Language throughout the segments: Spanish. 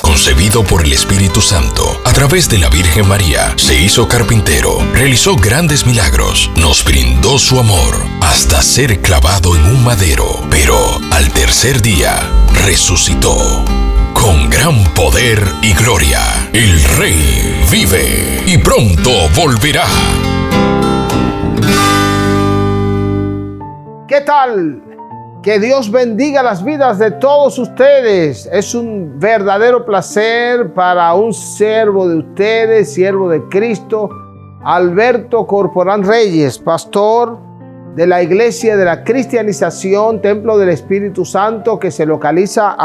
Concebido por el Espíritu Santo, a través de la Virgen María, se hizo carpintero, realizó grandes milagros, nos brindó su amor, hasta ser clavado en un madero, pero al tercer día, resucitó. Con gran poder y gloria, el Rey vive y pronto volverá. ¿Qué tal? Que Dios bendiga las vidas de todos ustedes. Es un verdadero placer para un siervo de ustedes, siervo de Cristo, Alberto Corporán Reyes, pastor de la Iglesia de la Cristianización, Templo del Espíritu Santo, que se localiza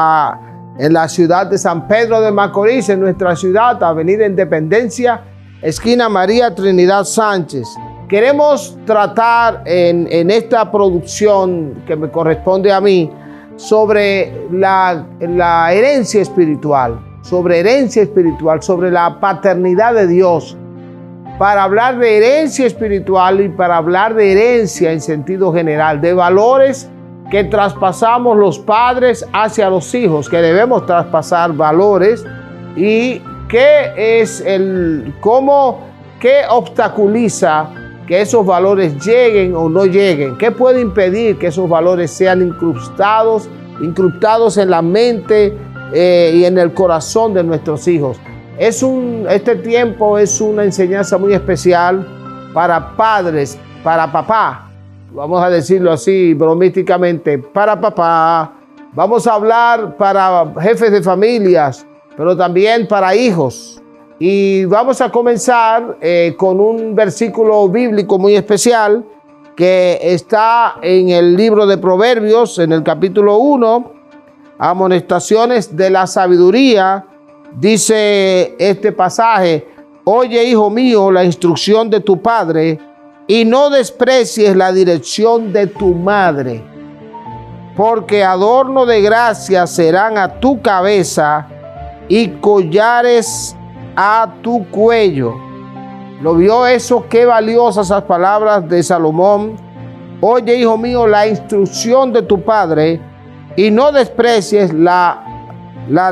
en la ciudad de San Pedro de Macorís, en nuestra ciudad, Avenida Independencia, esquina María Trinidad Sánchez. Queremos tratar en esta producción que me corresponde a mí sobre la herencia espiritual, sobre la paternidad de Dios. Para hablar de herencia espiritual y para hablar de herencia en sentido general, de valores que traspasamos los padres hacia los hijos, que debemos traspasar valores y qué obstaculiza que esos valores lleguen o no lleguen. ¿Qué puede impedir que esos valores sean incrustados en la mente y en el corazón de nuestros hijos? Este tiempo es una enseñanza muy especial para padres, para papá. Vamos a decirlo así bromísticamente, para papá. Vamos a hablar para jefes de familias, pero también para hijos. Y vamos a comenzar con un versículo bíblico muy especial que está en el libro de Proverbios, en el capítulo 1, amonestaciones de la sabiduría. Dice este pasaje: oye, hijo mío, la instrucción de tu padre, y no desprecies la dirección de tu madre, porque adorno de gracia serán a tu cabeza y collares a tu cuello. ¿Lo vio eso? Qué valiosas esas palabras de Salomón. Oye, hijo mío, la instrucción de tu padre, y no desprecies la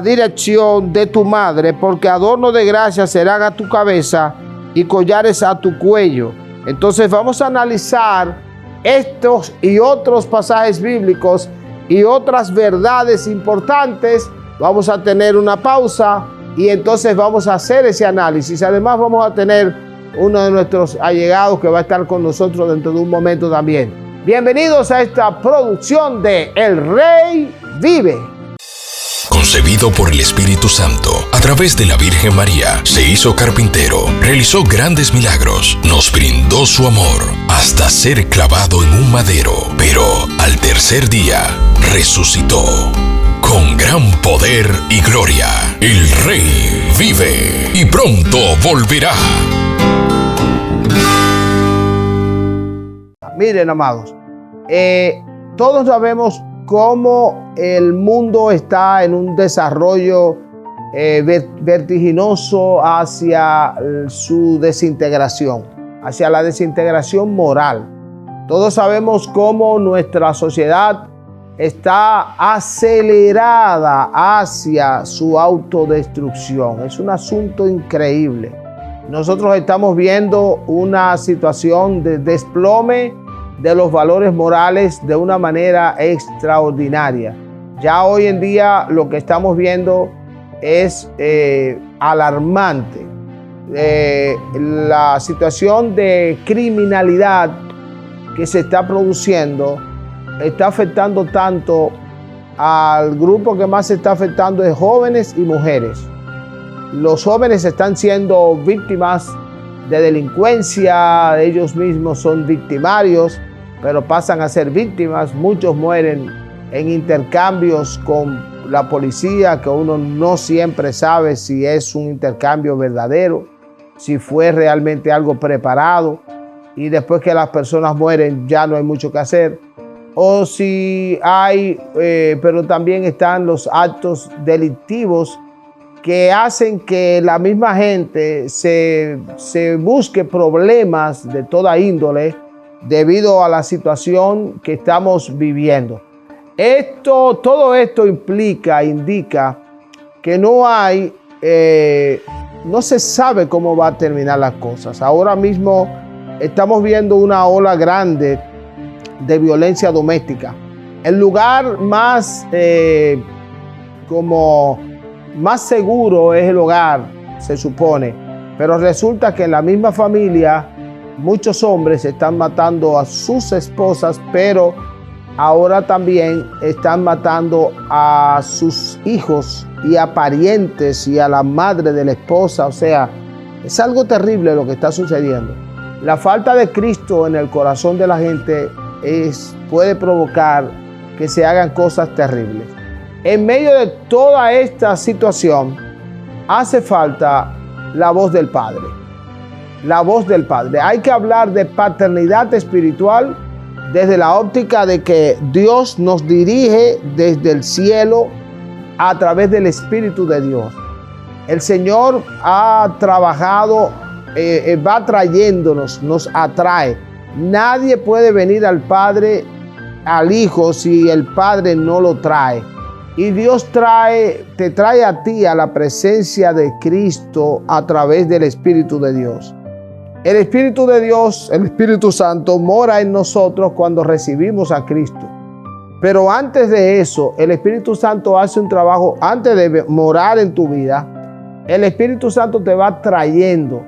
dirección de tu madre, porque adorno de gracia serán a tu cabeza y collares a tu cuello. Entonces vamos a analizar estos y otros pasajes bíblicos y otras verdades importantes. Vamos a tener una pausa y entonces vamos a hacer ese análisis. Además vamos a tener uno de nuestros allegados que va a estar con nosotros dentro de un momento también. Bienvenidos a esta producción de El Rey Vive. Concebido por el Espíritu Santo, a través de la Virgen María, se hizo carpintero, realizó grandes milagros, nos brindó su amor, hasta ser clavado en un madero, pero al tercer día, resucitó. Con gran poder y gloria, el Rey vive y pronto volverá. Miren, amados, todos sabemos cómo el mundo está en un desarrollo vertiginoso hacia su desintegración, hacia la desintegración moral. Todos sabemos cómo nuestra sociedad está acelerada hacia su autodestrucción. Es un asunto increíble. Nosotros estamos viendo una situación de desplome de los valores morales de una manera extraordinaria. Ya hoy en día lo que estamos viendo es alarmante. La situación de criminalidad que se está produciendo está afectando tanto al grupo que más se está afectando de jóvenes y mujeres. Los jóvenes están siendo víctimas de delincuencia, ellos mismos son victimarios, pero pasan a ser víctimas. Muchos mueren en intercambios con la policía, que uno no siempre sabe si es un intercambio verdadero, si fue realmente algo preparado, y después que las personas mueren ya no hay mucho que hacer. O si hay, pero también están los actos delictivos que hacen que la misma gente se busque problemas de toda índole debido a la situación que estamos viviendo. Todo esto indica que no se sabe cómo va a terminar las cosas. Ahora mismo estamos viendo una ola grande de violencia doméstica. El lugar más seguro es el hogar, se supone, pero resulta que en la misma familia muchos hombres están matando a sus esposas, pero ahora también están matando a sus hijos y a parientes y a la madre de la esposa. O sea, es algo terrible lo que está sucediendo. La falta de Cristo en el corazón de la gente puede provocar que se hagan cosas terribles. En medio de toda esta situación, hace falta la voz del Padre. La voz del Padre. Hay que hablar de paternidad espiritual desde la óptica de que Dios nos dirige desde el cielo a través del Espíritu de Dios. El Señor ha trabajado, va trayéndonos, nos atrae. Nadie puede venir al Padre, al Hijo, si el Padre no lo trae. Y Dios te trae a ti a la presencia de Cristo a través del Espíritu de Dios. El Espíritu de Dios, el Espíritu Santo, mora en nosotros cuando recibimos a Cristo. Pero antes de eso, el Espíritu Santo hace un trabajo. Antes de morar en tu vida, el Espíritu Santo te va trayendo,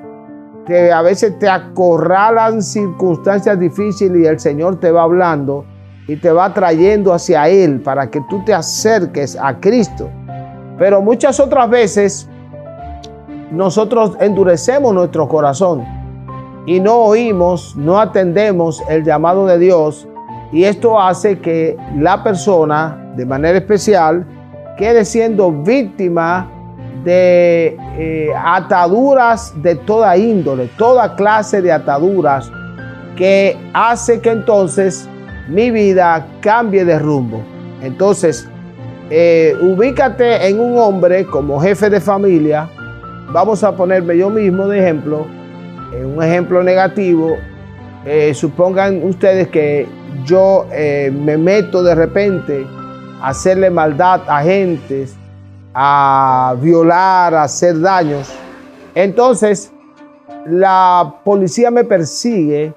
que a veces te acorralan circunstancias difíciles y el Señor te va hablando y te va trayendo hacia Él para que tú te acerques a Cristo. Pero muchas otras veces nosotros endurecemos nuestro corazón y no oímos, no atendemos el llamado de Dios, y esto hace que la persona, de manera especial, quede siendo víctima de ataduras de toda índole, toda clase de ataduras, que hace que entonces mi vida cambie de rumbo. Entonces, ubícate en un hombre como jefe de familia. Vamos a ponerme yo mismo de ejemplo, un ejemplo negativo. Supongan ustedes que yo me meto de repente a hacerle maldad a gentes, a violar, a hacer daños. Entonces, la policía me persigue,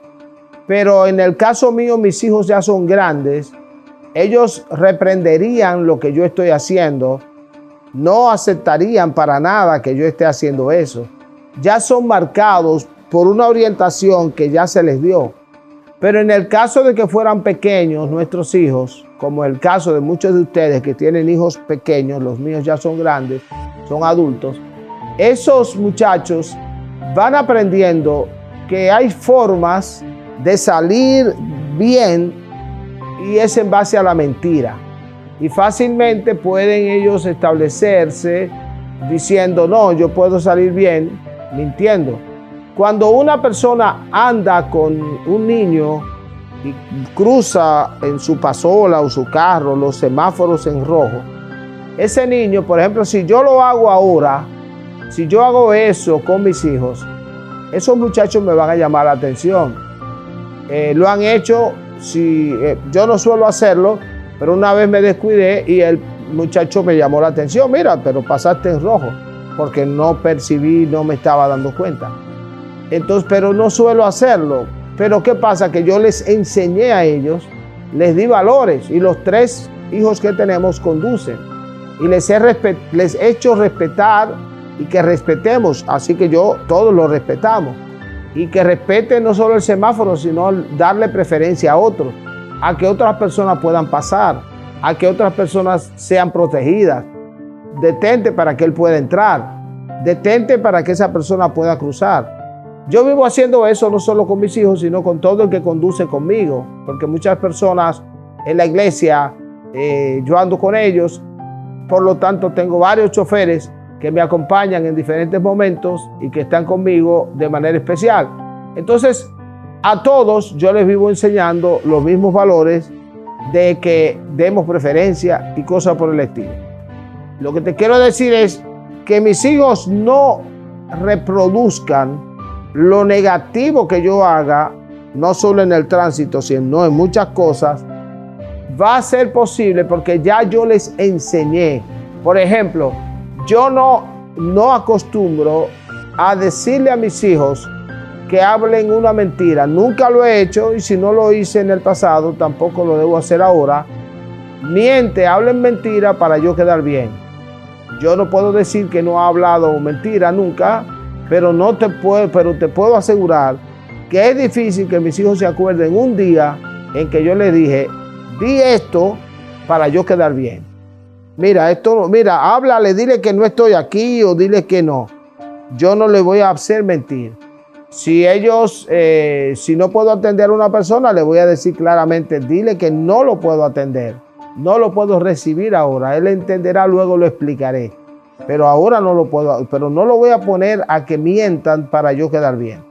pero en el caso mío, mis hijos ya son grandes. Ellos reprenderían lo que yo estoy haciendo. No aceptarían para nada que yo esté haciendo eso. Ya son marcados por una orientación que ya se les dio. Pero en el caso de que fueran pequeños nuestros hijos, como el caso de muchos de ustedes que tienen hijos pequeños, los míos ya son grandes, son adultos, esos muchachos van aprendiendo que hay formas de salir bien, y es en base a la mentira. Y fácilmente pueden ellos establecerse diciendo, no, yo puedo salir bien mintiendo. Cuando una persona anda con un niño y cruza en su pasola o su carro los semáforos en rojo, ese niño, por ejemplo, si yo lo hago ahora, si yo hago eso con mis hijos, esos muchachos me van a llamar la atención. Lo han hecho, yo no suelo hacerlo, pero una vez me descuidé y el muchacho me llamó la atención. Mira, pero pasaste en rojo, porque no percibí, no me estaba dando cuenta. Entonces, pero no suelo hacerlo. Pero ¿qué pasa? Que yo les enseñé a ellos, les di valores, y los 3 hijos que tenemos conducen. Y les he hecho respetar y que respetemos. Así que todos lo respetamos. Y que respeten no solo el semáforo, sino darle preferencia a otros, a que otras personas puedan pasar, a que otras personas sean protegidas. Detente para que él pueda entrar. Detente para que esa persona pueda cruzar. Yo vivo haciendo eso no solo con mis hijos, sino con todo el que conduce conmigo, porque muchas personas en la iglesia, yo ando con ellos, por lo tanto tengo varios choferes que me acompañan en diferentes momentos y que están conmigo de manera especial. Entonces, a todos yo les vivo enseñando los mismos valores de que demos preferencia y cosas por el estilo. Lo que te quiero decir es que mis hijos no reproduzcan lo negativo que yo haga, no solo en el tránsito, sino en muchas cosas. Va a ser posible porque ya yo les enseñé. Por ejemplo, yo no acostumbro a decirle a mis hijos que hablen una mentira. Nunca lo he hecho, y si no lo hice en el pasado, tampoco lo debo hacer ahora. Miente, hablen mentira para yo quedar bien. Yo no puedo decir que no he hablado mentira nunca, pero te puedo asegurar que es difícil que mis hijos se acuerden un día en que yo les dije, di esto para yo quedar bien. Mira, háblale, dile que no estoy aquí o dile que no. Yo no le voy a hacer mentir. Si no puedo atender a una persona, le voy a decir claramente, dile que no lo puedo atender, no lo puedo recibir ahora. Él entenderá, luego lo explicaré. Pero ahora no lo puedo, pero no lo voy a poner a que mientan para yo quedar bien.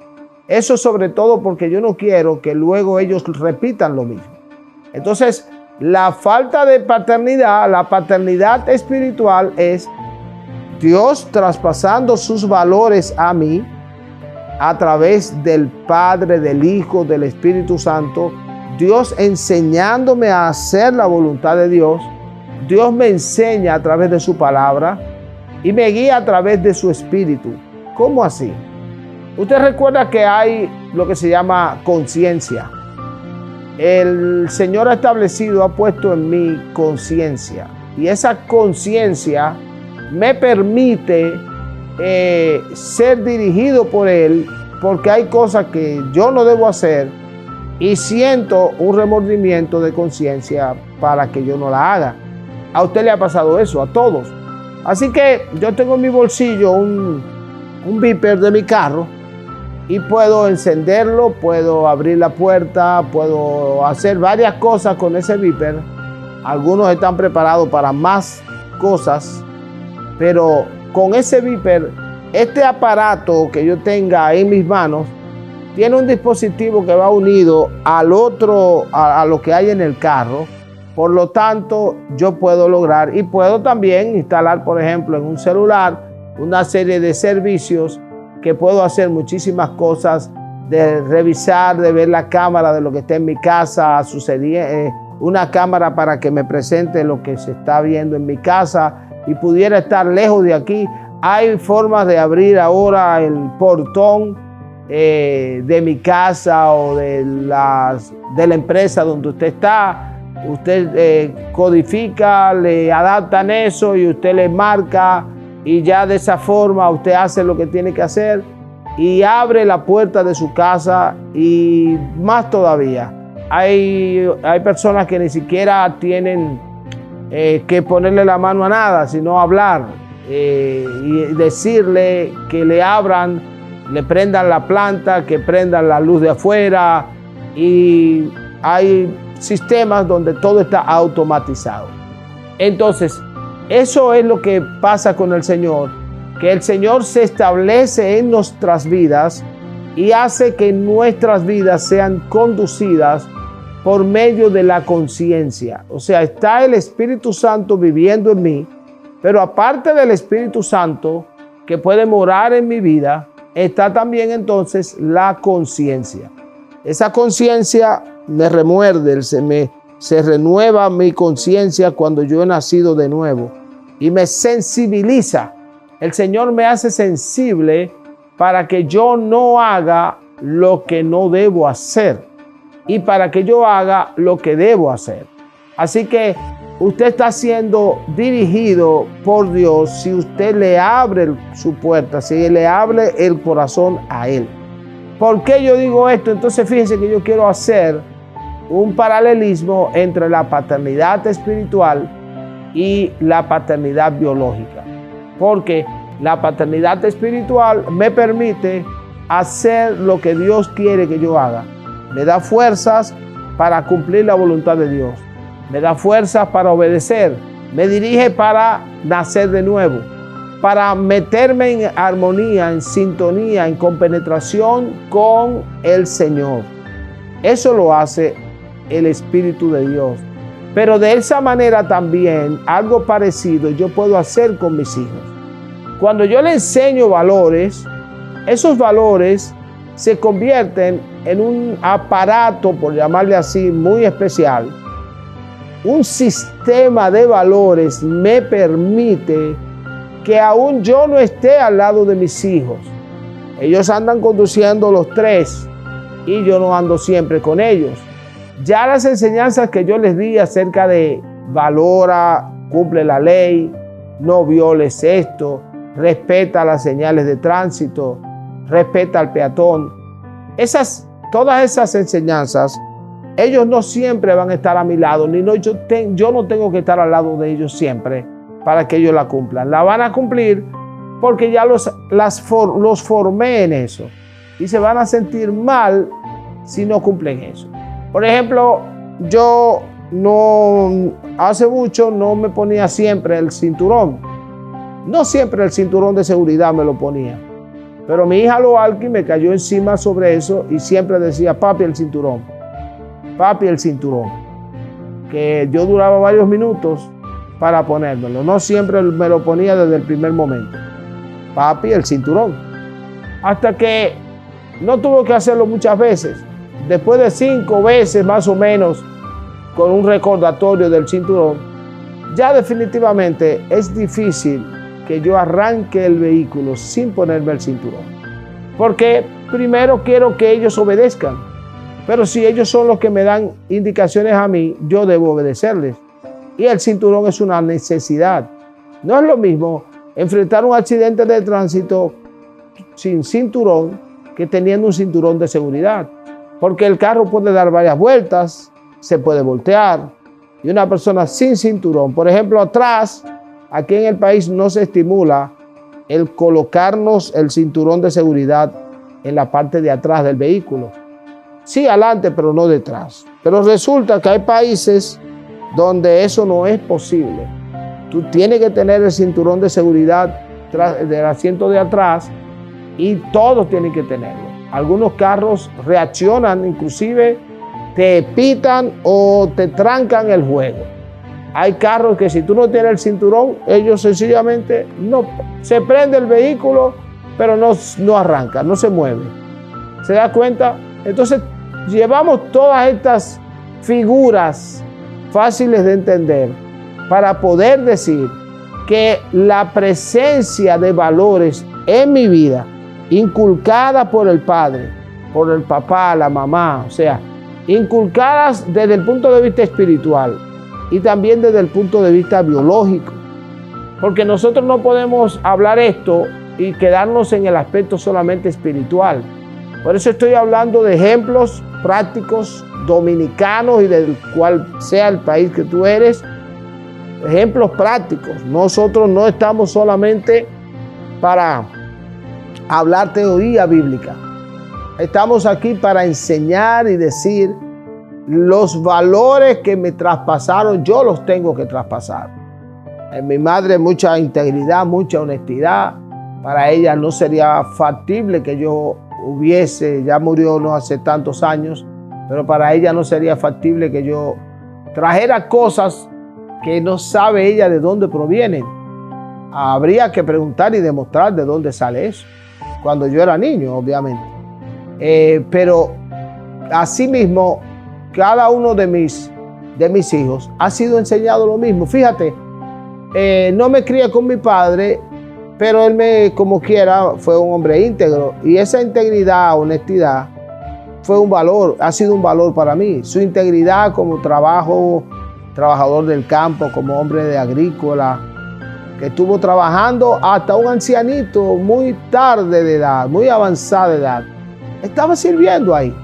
Eso sobre todo porque yo no quiero que luego ellos repitan lo mismo. Entonces, la falta de paternidad, la paternidad espiritual es Dios traspasando sus valores a mí a través del Padre, del Hijo, del Espíritu Santo. Dios enseñándome a hacer la voluntad de Dios. Dios me enseña a través de su palabra y me guía a través de su Espíritu. ¿Cómo así? Usted recuerda que hay lo que se llama conciencia. El Señor ha puesto en mí conciencia. Y esa conciencia me permite ser dirigido por Él, porque hay cosas que yo no debo hacer y siento un remordimiento de conciencia para que yo no la haga. A usted le ha pasado eso, a todos. Así que yo tengo en mi bolsillo un beeper de mi carro y puedo encenderlo, puedo abrir la puerta, puedo hacer varias cosas con ese beeper. Algunos están preparados para más cosas, pero con ese beeper, este aparato que yo tenga en mis manos, tiene un dispositivo que va unido al otro, a lo que hay en el carro. Por lo tanto, yo puedo lograr y puedo también instalar, por ejemplo, en un celular, una serie de servicios que puedo hacer muchísimas cosas, de revisar, de ver la cámara de lo que está en mi casa, una cámara para que me presente lo que se está viendo en mi casa y pudiera estar lejos de aquí. Hay formas de abrir ahora el portón de mi casa o de la empresa donde usted está. Usted codifica, le adaptan eso y usted le marca y ya de esa forma usted hace lo que tiene que hacer y abre la puerta de su casa. Y más todavía, hay personas que ni siquiera tienen que ponerle la mano a nada, sino hablar y decirle que le abran, le prendan la planta, que prendan la luz de afuera, y hay sistemas donde todo está automatizado. Entonces, eso es lo que pasa con el Señor, que el Señor se establece en nuestras vidas y hace que nuestras vidas sean conducidas por medio de la conciencia. O sea, está el Espíritu Santo viviendo en mí, pero aparte del Espíritu Santo que puede morar en mi vida, está también entonces la conciencia. Esa conciencia me remuerde, se renueva mi conciencia cuando yo he nacido de nuevo y me sensibiliza. El Señor me hace sensible para que yo no haga lo que no debo hacer y para que yo haga lo que debo hacer. Así que usted está siendo dirigido por Dios si usted le abre su puerta, si le abre el corazón a Él. ¿Por qué yo digo esto? Entonces fíjense que yo quiero hacer un paralelismo entre la paternidad espiritual y la paternidad biológica. Porque la paternidad espiritual me permite hacer lo que Dios quiere que yo haga. Me da fuerzas para cumplir la voluntad de Dios. Me da fuerzas para obedecer. Me dirige para nacer de nuevo. Para meterme en armonía, en sintonía, en compenetración con el Señor. Eso lo hace el Espíritu de Dios. Pero de esa manera también, algo parecido yo puedo hacer con mis hijos. Cuando yo les enseño valores, esos valores se convierten en un aparato, por llamarle así, muy especial. Un sistema de valores me permite que aún yo no esté al lado de mis hijos. Ellos andan conduciendo los tres y yo no ando siempre con ellos. Ya las enseñanzas que yo les di acerca de valora, cumple la ley, no violes esto, respeta las señales de tránsito, respeta al peatón. Todas esas enseñanzas, ellos no siempre van a estar a mi lado, yo no tengo que estar al lado de ellos siempre para que ellos la cumplan. La van a cumplir porque ya los formé en eso y se van a sentir mal si no cumplen eso. Por ejemplo, yo hace mucho no me ponía siempre el cinturón. No siempre el cinturón de seguridad me lo ponía. Pero mi hija Loalki me cayó encima sobre eso y siempre decía, papi, el cinturón. Papi, el cinturón. Que yo duraba varios minutos para ponérmelo. No siempre me lo ponía desde el primer momento. Papi, el cinturón. Hasta que no tuve que hacerlo muchas veces. Después de 5 veces más o menos con un recordatorio del cinturón, ya definitivamente es difícil que yo arranque el vehículo sin ponerme el cinturón. Porque primero quiero que ellos obedezcan. Pero si ellos son los que me dan indicaciones a mí, yo debo obedecerles. Y el cinturón es una necesidad. No es lo mismo enfrentar un accidente de tránsito sin cinturón que teniendo un cinturón de seguridad. Porque el carro puede dar varias vueltas, se puede voltear. Y una persona sin cinturón, por ejemplo, atrás, aquí en el país no se estimula el colocarnos el cinturón de seguridad en la parte de atrás del vehículo. Sí, adelante, pero no detrás. Pero resulta que hay países donde eso no es posible. Tú tienes que tener el cinturón de seguridad del asiento de atrás y todos tienen que tenerlo. Algunos carros reaccionan, inclusive te pitan o te trancan el juego. Hay carros que si tú no tienes el cinturón, ellos sencillamente no, se prende el vehículo, pero no arranca, no se mueve. ¿Se da cuenta? Entonces llevamos todas estas figuras fáciles de entender para poder decir que la presencia de valores en mi vida, inculcada por el padre, por el papá, la mamá, o sea, inculcadas desde el punto de vista espiritual y también desde el punto de vista biológico. Porque nosotros no podemos hablar esto y quedarnos en el aspecto solamente espiritual. Por eso estoy hablando de ejemplos prácticos dominicanos y del cual sea el país que tú eres. Ejemplos prácticos. Nosotros no estamos solamente para hablar teoría bíblica. Estamos aquí para enseñar y decir los valores que me traspasaron, yo los tengo que traspasar. En mi madre mucha integridad, mucha honestidad. Para ella no sería factible que yo ya murió no hace tantos años, pero para ella no sería factible que yo trajera cosas que no sabe ella de dónde provienen. Habría que preguntar y demostrar de dónde sale eso. Cuando yo era niño, obviamente. Pero asimismo, cada uno de mis hijos ha sido enseñado lo mismo. Fíjate, no me crié con mi padre, pero él como quiera, fue un hombre íntegro. Y esa integridad, honestidad, fue un valor, ha sido un valor para mí. Su integridad como trabajador del campo, como hombre de agrícola, que estuvo trabajando hasta un ancianito muy tarde de edad, muy avanzada de edad. Estaba sirviendo ahí.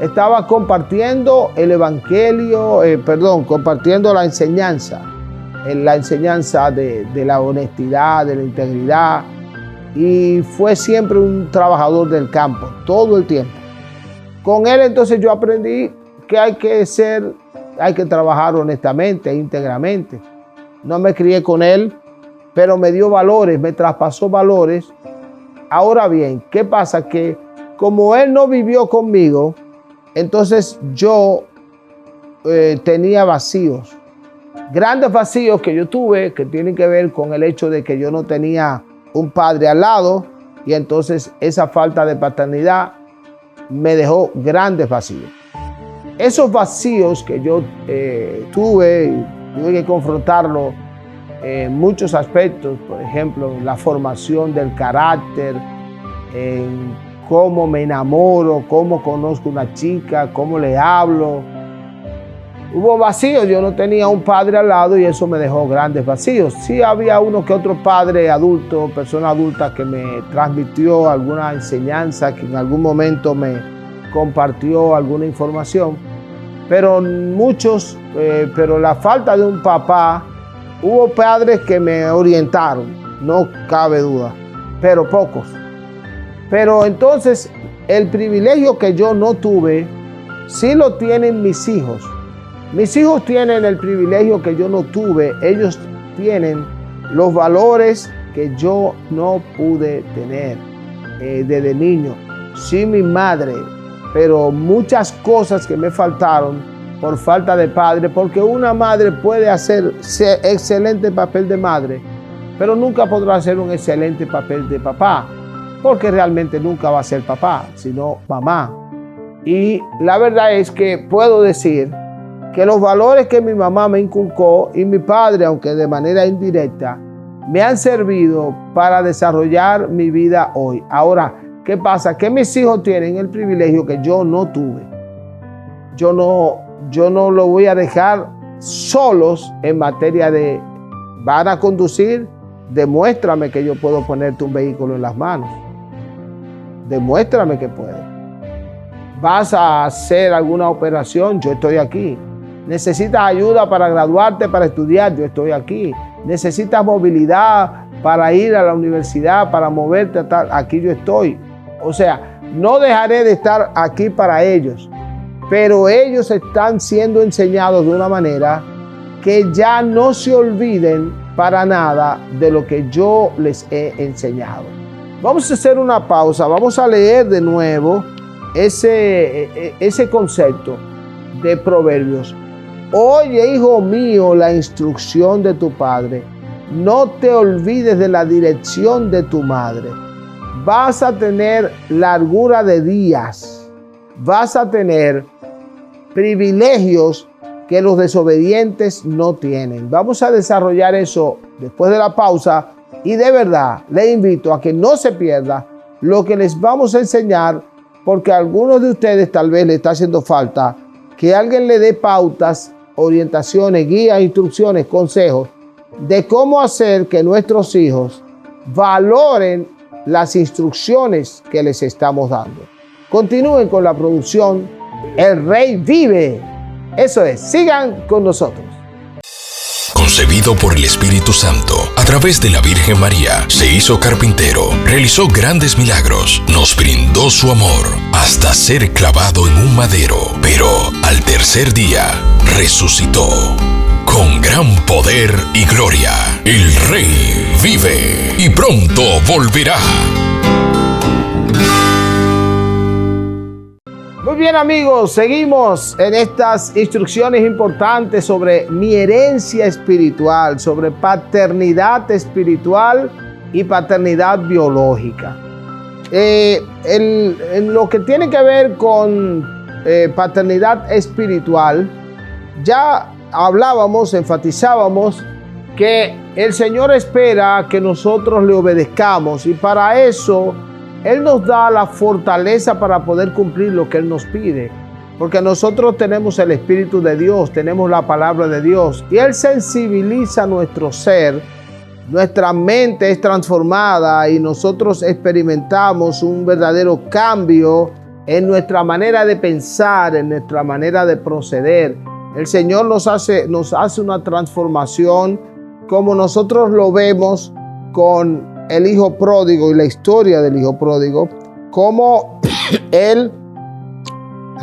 Estaba compartiendo el evangelio, compartiendo la enseñanza de la honestidad, de la integridad, y fue siempre un trabajador del campo, todo el tiempo. Con él entonces yo aprendí que hay que trabajar honestamente, íntegramente. No me crié con él, pero me dio valores, me traspasó valores. Ahora bien, ¿qué pasa? Que como él no vivió conmigo, entonces yo tenía vacíos. Grandes vacíos que yo tuve, que tienen que ver con el hecho de que yo no tenía un padre al lado, y entonces esa falta de paternidad me dejó grandes vacíos. Esos vacíos que yo tuve que confrontarlo en muchos aspectos, por ejemplo, en la formación del carácter, en cómo me enamoro, cómo conozco una chica, cómo le hablo. Hubo vacíos, yo no tenía un padre al lado y eso me dejó grandes vacíos. Sí había uno que otro padre adulto, persona adulta que me transmitió alguna enseñanza, que en algún momento me compartió alguna información, pero pero la falta de un papá, hubo padres que me orientaron, no cabe duda, pero pocos. Pero entonces el privilegio que yo no tuve, sí lo tienen mis hijos. Mis hijos tienen el privilegio que yo no tuve. Ellos tienen los valores que yo no pude tener desde niño. Sí, mi madre, pero muchas cosas que me faltaron por falta de padre, porque una madre puede hacer excelente papel de madre, pero nunca podrá hacer un excelente papel de papá, porque realmente nunca va a ser papá, sino mamá. Y la verdad es que puedo decir que los valores que mi mamá me inculcó y mi padre, aunque de manera indirecta, me han servido para desarrollar mi vida hoy. Ahora, ¿qué pasa? Que mis hijos tienen el privilegio que yo no tuve. Yo no lo voy a dejar solos en materia de, van a conducir, demuéstrame que yo puedo ponerte un vehículo en las manos. Demuéstrame que puedo. Vas a hacer alguna operación, yo estoy aquí. Necesitas ayuda para graduarte, para estudiar, yo estoy aquí. Necesitas movilidad para ir a la universidad, para moverte, aquí yo estoy. O sea, no dejaré de estar aquí para ellos, pero ellos están siendo enseñados de una manera que ya no se olviden para nada de lo que yo les he enseñado. Vamos a hacer una pausa, vamos a leer de nuevo ese concepto de Proverbios. Oye, hijo mío, la instrucción de tu padre. No te olvides de la dirección de tu madre. Vas a tener largura de días. Vas a tener privilegios que los desobedientes no tienen. Vamos a desarrollar eso después de la pausa y de verdad le invito a que no se pierda lo que les vamos a enseñar, porque a algunos de ustedes tal vez le está haciendo falta que alguien le dé pautas, orientaciones, guías, instrucciones, consejos de cómo hacer que nuestros hijos valoren las instrucciones que les estamos dando. Continúen con la producción El Rey Vive. Eso es, sigan con nosotros. Concebido por el Espíritu Santo, a través de la Virgen María, se hizo carpintero, realizó grandes milagros, nos brindó su amor, hasta ser clavado en un madero, pero al tercer día resucitó. Con gran poder y gloria, el Rey vive y pronto volverá. Muy bien, amigos, seguimos en estas instrucciones importantes sobre mi herencia espiritual, sobre paternidad espiritual y paternidad biológica. En lo que tiene que ver con paternidad espiritual, ya hablábamos, enfatizábamos que el Señor espera que nosotros le obedezcamos y para eso Él nos da la fortaleza para poder cumplir lo que Él nos pide. Porque nosotros tenemos el Espíritu de Dios, tenemos la palabra de Dios y Él sensibiliza nuestro ser, nuestra mente es transformada y nosotros experimentamos un verdadero cambio en nuestra manera de pensar, en nuestra manera de proceder. El Señor nos hace una transformación como nosotros lo vemos con el hijo pródigo y la historia del hijo pródigo, cómo él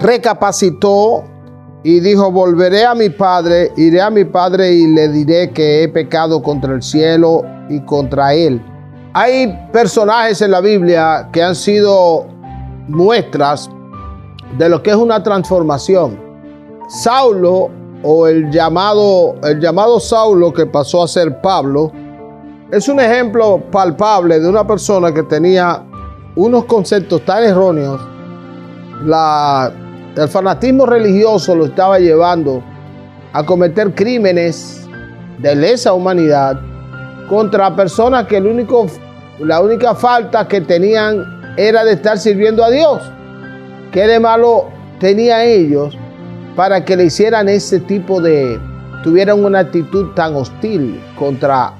recapacitó y dijo: volveré a mi padre, iré a mi padre y le diré que he pecado contra el cielo y contra él. Hay personajes en la Biblia que han sido muestras de lo que es una transformación. Saulo, o el llamado Saulo, que pasó a ser Pablo, es un ejemplo palpable de una persona que tenía unos conceptos tan erróneos. El fanatismo religioso lo estaba llevando a cometer crímenes de lesa humanidad contra personas que la única falta que tenían era de estar sirviendo a Dios. ¿Qué de malo tenían ellos para que le hicieran ese tipo tuvieran una actitud tan hostil contra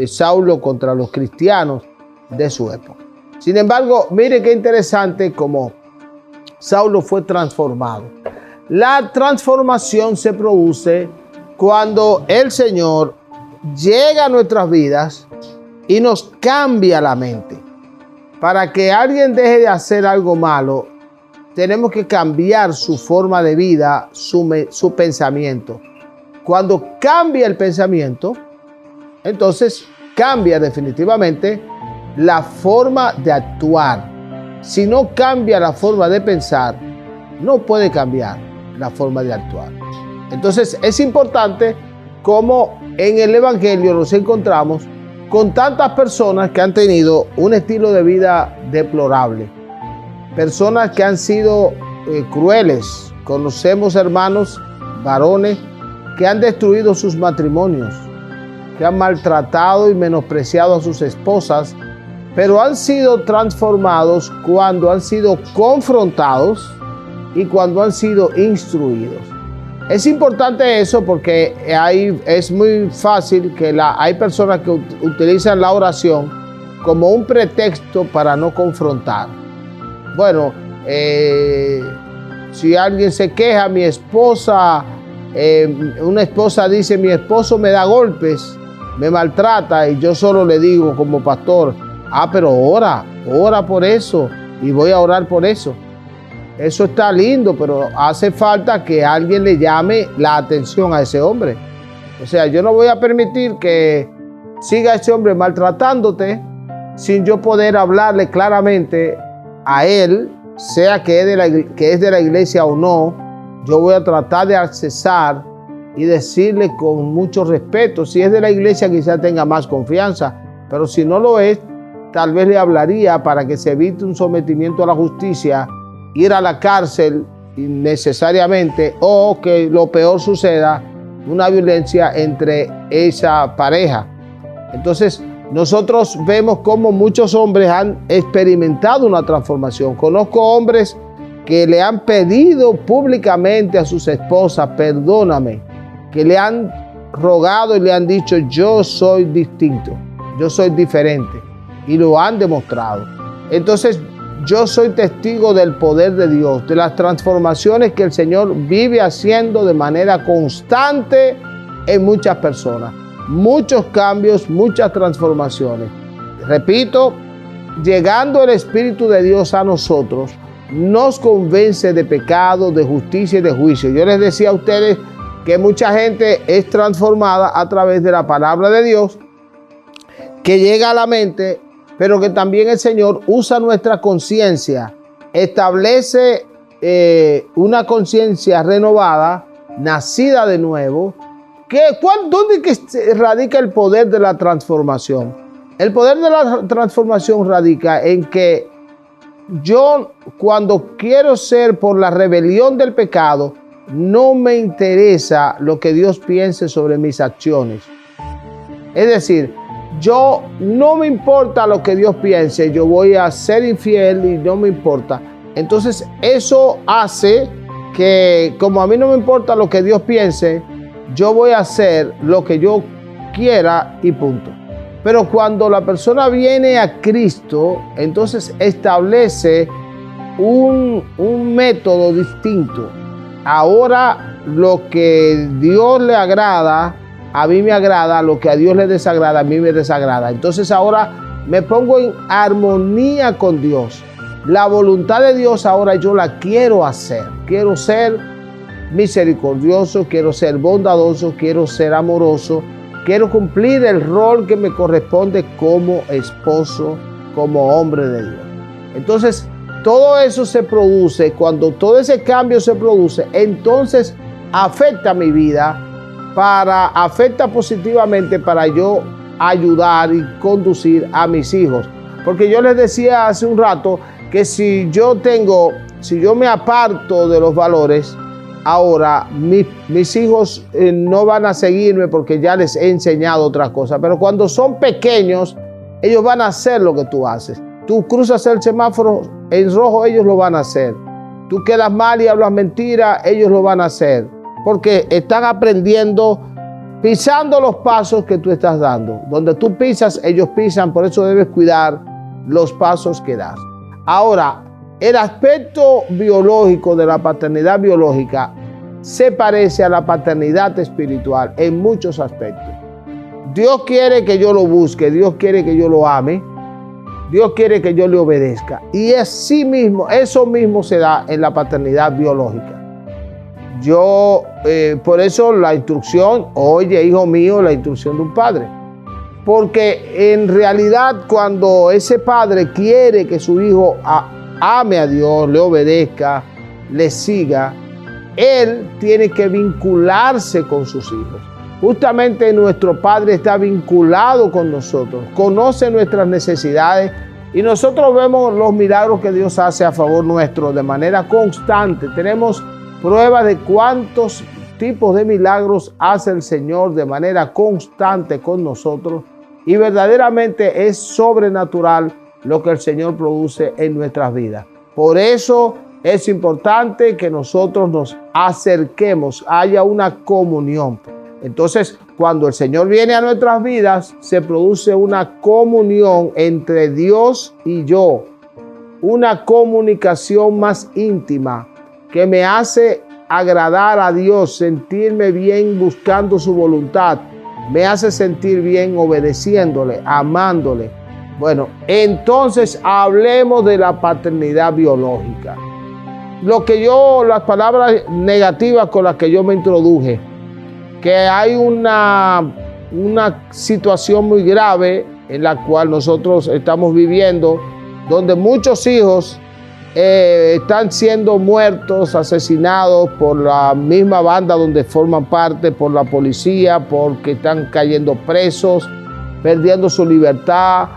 Saulo, contra los cristianos de su época? Sin embargo, mire qué interesante cómo Saulo fue transformado. La transformación se produce cuando el Señor llega a nuestras vidas y nos cambia la mente. Para que alguien deje de hacer algo malo, tenemos que cambiar su forma de vida, su pensamiento. Cuando cambia el pensamiento, entonces cambia definitivamente la forma de actuar. Si no cambia la forma de pensar, no puede cambiar la forma de actuar. Entonces es importante como en el Evangelio nos encontramos con tantas personas que han tenido un estilo de vida deplorable. Personas que han sido crueles. Conocemos hermanos, varones, que han destruido sus matrimonios, que han maltratado y menospreciado a sus esposas, pero han sido transformados cuando han sido confrontados y cuando han sido instruidos. Es importante eso porque es muy fácil que hay personas que utilizan la oración como un pretexto para no confrontar. Bueno, si alguien se queja, mi esposa, una esposa dice, mi esposo me da golpes, me maltrata, y yo solo le digo como pastor, pero ora por eso, y voy a orar por eso. Eso está lindo, pero hace falta que alguien le llame la atención a ese hombre. O sea, yo no voy a permitir que siga ese hombre maltratándote sin yo poder hablarle claramente a él, sea que es de la iglesia o no. Yo voy a tratar de accesar y decirle con mucho respeto. Si es de la iglesia, quizás tenga más confianza, pero si no lo es, tal vez le hablaría para que se evite un sometimiento a la justicia, ir a la cárcel innecesariamente, o que lo peor suceda, una violencia entre esa pareja. Entonces, nosotros vemos cómo muchos hombres han experimentado una transformación. Conozco hombres que le han pedido públicamente a sus esposas, perdóname, que le han rogado y le han dicho, yo soy distinto, yo soy diferente, y lo han demostrado. Entonces, yo soy testigo del poder de Dios, de las transformaciones que el Señor vive haciendo de manera constante en muchas personas. Muchos cambios, muchas transformaciones. Repito, llegando el Espíritu de Dios a nosotros, nos convence de pecado, de justicia y de juicio. Yo les decía a ustedes que mucha gente es transformada a través de la palabra de Dios, que llega a la mente, pero que también el Señor usa nuestra conciencia, establece una conciencia renovada, nacida de nuevo. ¿Dónde radica el poder de la transformación? El poder de la transformación radica en que yo, cuando quiero ser por la rebelión del pecado, no me interesa lo que Dios piense sobre mis acciones. Es decir, yo no me importa lo que Dios piense, yo voy a ser infiel y no me importa. Entonces eso hace que, como a mí no me importa lo que Dios piense, yo voy a hacer lo que yo quiera y punto. Pero cuando la persona viene a Cristo, entonces establece un método distinto. Ahora lo que Dios le agrada, a mí me agrada, lo que a Dios le desagrada, a mí me desagrada. Entonces ahora me pongo en armonía con Dios. La voluntad de Dios ahora yo la quiero hacer. Quiero ser misericordioso, quiero ser bondadoso, quiero ser amoroso. Quiero cumplir el rol que me corresponde como esposo, como hombre de Dios. Entonces, todo eso se produce, cuando todo ese cambio se produce, entonces afecta mi vida, afecta positivamente para yo ayudar y conducir a mis hijos. Porque yo les decía hace un rato que si yo me aparto de los valores, ahora mis hijos no van a seguirme porque ya les he enseñado otra cosa. Pero cuando son pequeños, ellos van a hacer lo que tú haces. Tú cruzas el semáforo en rojo, ellos lo van a hacer. Tú quedas mal y hablas mentira, ellos lo van a hacer. Porque están aprendiendo, pisando los pasos que tú estás dando. Donde tú pisas, ellos pisan, por eso debes cuidar los pasos que das. Ahora, el aspecto biológico de la paternidad biológica se parece a la paternidad espiritual en muchos aspectos. Dios quiere que yo lo busque, Dios quiere que yo lo ame, Dios quiere que yo le obedezca. Y eso mismo se da en la paternidad biológica. Por eso la instrucción, oye, hijo mío, la instrucción de un padre. Porque en realidad cuando ese padre quiere que su hijo ame a Dios, le obedezca, le siga, él tiene que vincularse con sus hijos. Justamente nuestro Padre está vinculado con nosotros, conoce nuestras necesidades y nosotros vemos los milagros que Dios hace a favor nuestro de manera constante. Tenemos pruebas de cuántos tipos de milagros hace el Señor de manera constante con nosotros y verdaderamente es sobrenatural lo que el Señor produce en nuestras vidas. Por eso es importante que nosotros nos acerquemos, haya una comunión. Entonces, cuando el Señor viene a nuestras vidas, se produce una comunión entre Dios y yo, una comunicación más íntima que me hace agradar a Dios, sentirme bien buscando su voluntad, me hace sentir bien obedeciéndole, amándole. Bueno, entonces hablemos de la paternidad biológica. Las palabras negativas con las que yo me introduje, que hay una situación muy grave en la cual nosotros estamos viviendo, donde muchos hijos están siendo muertos, asesinados por la misma banda donde forman parte, por la policía, porque están cayendo presos, perdiendo su libertad.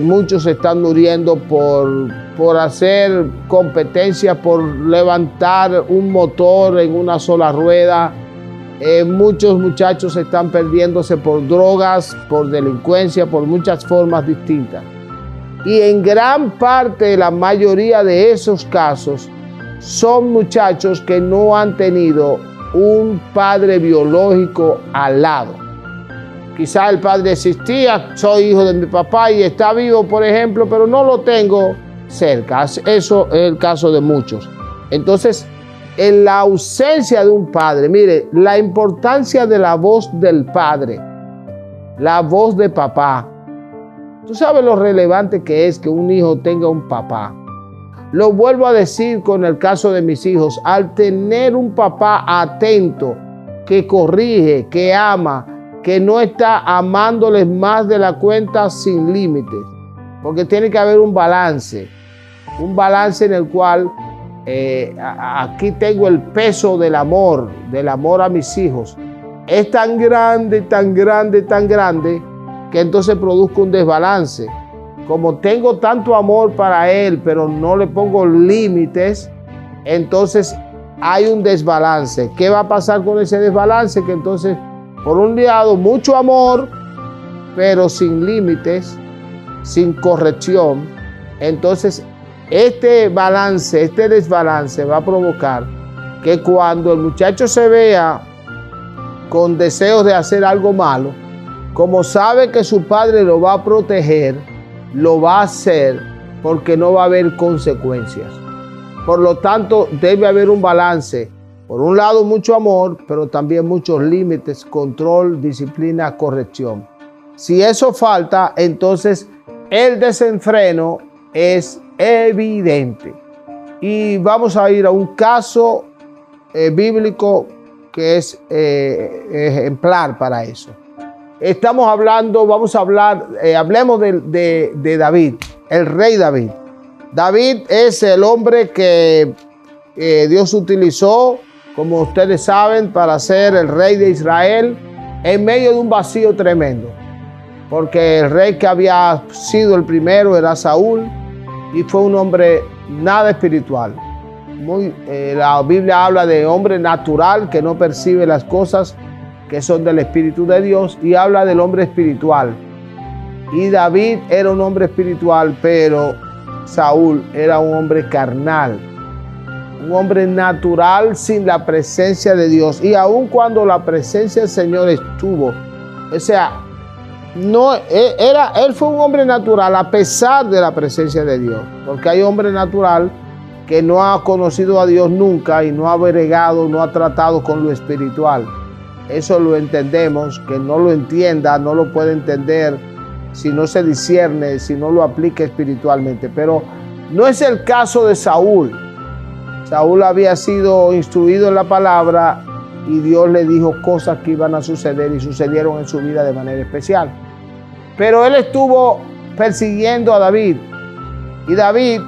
Muchos están muriendo por hacer competencia, por levantar un motor en una sola rueda. Muchos muchachos están perdiéndose por drogas, por delincuencia, por muchas formas distintas. Y en gran parte, la mayoría de esos casos son muchachos que no han tenido un padre biológico al lado. Quizá el padre existía, soy hijo de mi papá y está vivo, por ejemplo, pero no lo tengo cerca. Eso es el caso de muchos. Entonces, en la ausencia de un padre, mire, la importancia de la voz del padre, la voz de papá. Tú sabes lo relevante que es que un hijo tenga un papá. Lo vuelvo a decir con el caso de mis hijos. Al tener un papá atento, que corrige, que ama, que no está amándoles más de la cuenta sin límites. Porque tiene que haber un balance en el cual aquí tengo el peso del amor a mis hijos. Es tan grande, tan grande, tan grande, que entonces produzco un desbalance. Como tengo tanto amor para él, pero no le pongo límites, entonces hay un desbalance. ¿Qué va a pasar con ese desbalance? Que entonces, por un lado, mucho amor, pero sin límites, sin corrección. Entonces, este desbalance va a provocar que cuando el muchacho se vea con deseos de hacer algo malo, como sabe que su padre lo va a proteger, lo va a hacer porque no va a haber consecuencias. Por lo tanto, debe haber un balance. Por un lado, mucho amor, pero también muchos límites, control, disciplina, corrección. Si eso falta, entonces el desenfreno es evidente. Y vamos a ir a un caso bíblico que es ejemplar para eso. Hablemos de David, el rey David. David es el hombre que Dios utilizó, como ustedes saben, para ser el rey de Israel en medio de un vacío tremendo. Porque el rey que había sido el primero era Saúl y fue un hombre nada espiritual. La Biblia habla de hombre natural que no percibe las cosas que son del Espíritu de Dios, y habla del hombre espiritual. Y David era un hombre espiritual, pero Saúl era un hombre carnal, un hombre natural sin la presencia de Dios. Y aun cuando la presencia del Señor estuvo, o sea, él fue un hombre natural a pesar de la presencia de Dios, porque hay hombre natural que no ha conocido a Dios nunca y no ha bregado, no ha tratado con lo espiritual. Eso lo entendemos. Que no lo entienda, no lo puede entender si no se discierne, si no lo aplica espiritualmente. Pero no es el caso de Saúl. Saúl había sido instruido en la palabra y Dios le dijo cosas que iban a suceder y sucedieron en su vida de manera especial. Pero él estuvo persiguiendo a David, y David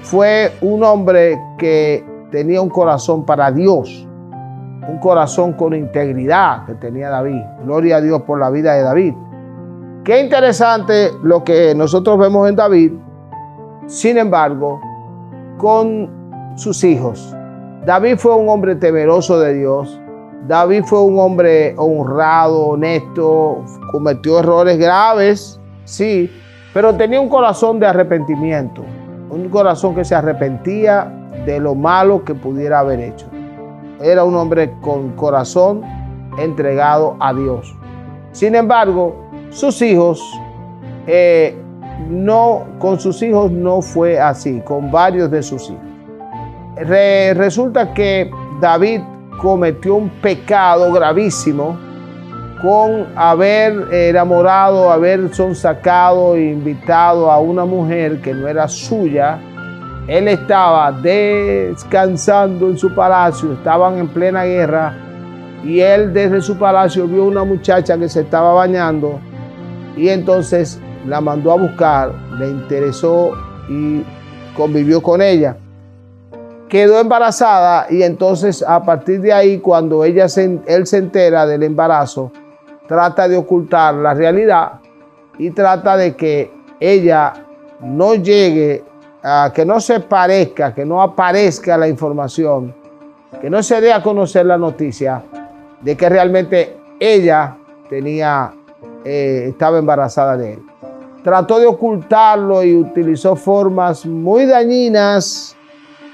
fue un hombre que tenía un corazón para Dios, un corazón con integridad que tenía David. Gloria a Dios por la vida de David. Qué interesante lo que nosotros vemos en David. Sin embargo, con sus hijos, David fue un hombre temeroso de Dios. David fue un hombre honrado, honesto, cometió errores graves, sí, pero tenía un corazón de arrepentimiento, un corazón que se arrepentía de lo malo que pudiera haber hecho. Era un hombre con corazón entregado a Dios. Sin embargo, sus hijos, con sus hijos no fue así, con varios de sus hijos. Resulta que David cometió un pecado gravísimo con haber enamorado, haber sonsacado e invitado a una mujer que no era suya. Él estaba descansando en su palacio, estaban en plena guerra, y él desde su palacio vio una muchacha que se estaba bañando, y entonces la mandó a buscar, le interesó y convivió con ella. Quedó embarazada, y entonces a partir de ahí, cuando él se entera del embarazo, trata de ocultar la realidad y trata de que ella no llegue, que no se parezca, que no aparezca la información, que no se dé a conocer la noticia de que realmente ella estaba embarazada de él. Trató de ocultarlo y utilizó formas muy dañinas,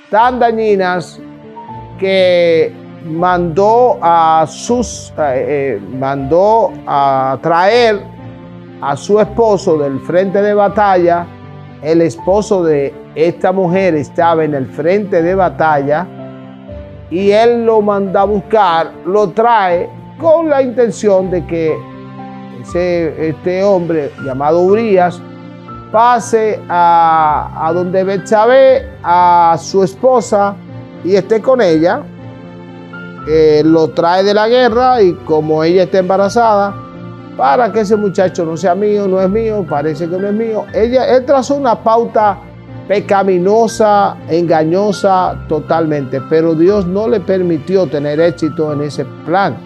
tan dañinas, que mandó a traer a su esposo del frente de batalla. El esposo de esta mujer estaba en el frente de batalla, y él lo manda a buscar, lo trae con la intención de que este hombre llamado Urías pase a donde Betsabé, a su esposa, y esté con ella. Lo trae de la guerra, y como ella está embarazada, para que ese muchacho no sea mío, no es mío, parece que no es mío. Él trazó una pauta pecaminosa, engañosa totalmente, pero Dios no le permitió tener éxito en ese plan,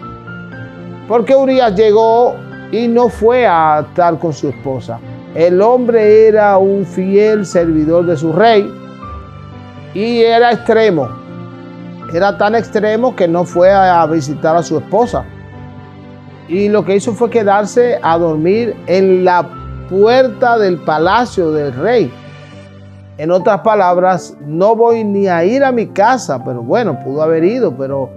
porque Urías llegó y no fue a estar con su esposa. El hombre era un fiel servidor de su rey, y era extremo. Era tan extremo que no fue a visitar a su esposa. Y lo que hizo fue quedarse a dormir en la puerta del palacio del rey. En otras palabras, no voy ni a ir a mi casa, pero bueno, pudo haber ido, pero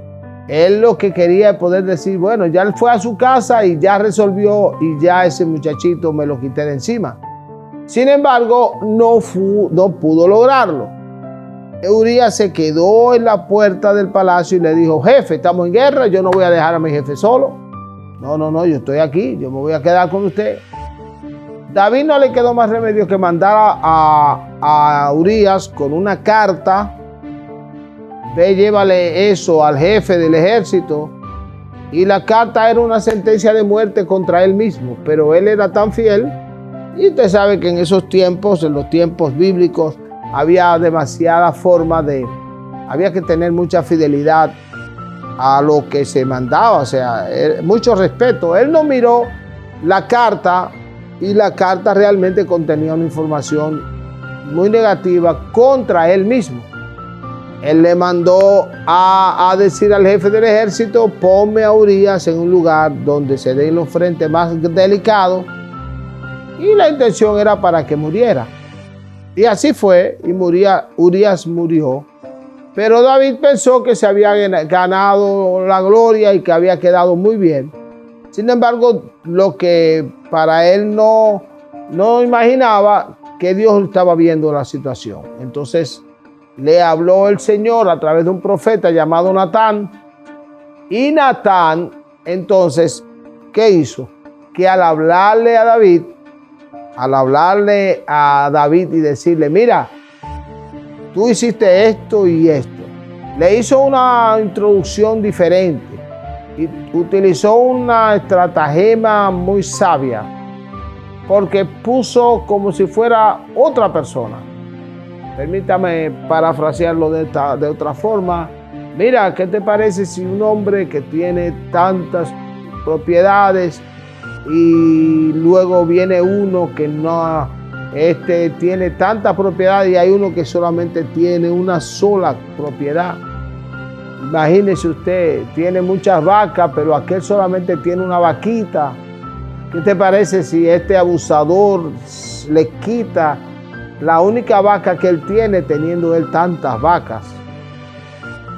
él lo que quería es poder decir, bueno, ya él fue a su casa y ya resolvió, y ya ese muchachito me lo quité de encima. Sin embargo, no pudo lograrlo. Urías se quedó en la puerta del palacio y le dijo: jefe, estamos en guerra, yo no voy a dejar a mi jefe solo. No, yo estoy aquí, yo me voy a quedar con usted. David no le quedó más remedio que mandar a Urías con una carta. Ve, llévale eso al jefe del ejército. Y la carta era una sentencia de muerte contra él mismo, pero él era tan fiel. Y usted sabe que en esos tiempos, en los tiempos bíblicos, había demasiada forma había que tener mucha fidelidad a lo que se mandaba, o sea, mucho respeto. Él no miró la carta, y la carta realmente contenía una información muy negativa contra él mismo. él le mandó a decir al jefe del ejército: ponme a Urías en un lugar donde se den los frentes más delicados, y la intención era para que muriera. Y así fue, y Urías murió. Pero David pensó que se había ganado la gloria y que había quedado muy bien. Sin embargo, lo que para él no imaginaba, que Dios estaba viendo la situación. Entonces le habló el Señor a través de un profeta llamado Natán. Y Natán, entonces, ¿qué hizo? Que al hablarle a David y decirle: mira, tú hiciste esto y esto, le hizo una introducción diferente y utilizó una estratagema muy sabia, porque puso como si fuera otra persona. Permítame parafrasearlo de otra forma. Mira, ¿qué te parece si un hombre que tiene tantas propiedades y luego viene uno que no tiene tanta propiedad, y hay uno que solamente tiene una sola propiedad? Imagínese usted, tiene muchas vacas, pero aquel solamente tiene una vaquita. ¿Qué te parece si este abusador le quita la única vaca que él tiene, teniendo él tantas vacas?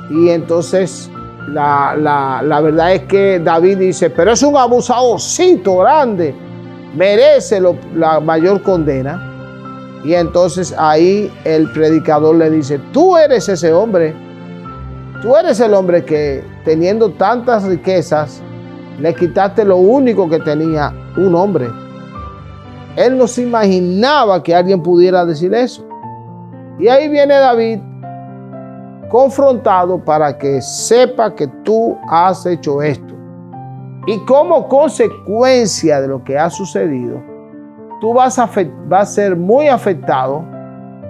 Y entonces la verdad es que David dice: pero es un abusadorcito grande, merece la mayor condena. Y entonces ahí el predicador le dice: tú eres ese hombre, tú eres el hombre que, teniendo tantas riquezas, le quitaste lo único que tenía, un hombre. Él no se imaginaba que alguien pudiera decir eso. Y ahí viene David confrontado para que sepa que tú has hecho esto. Y como consecuencia de lo que ha sucedido, tú vas a ser muy afectado,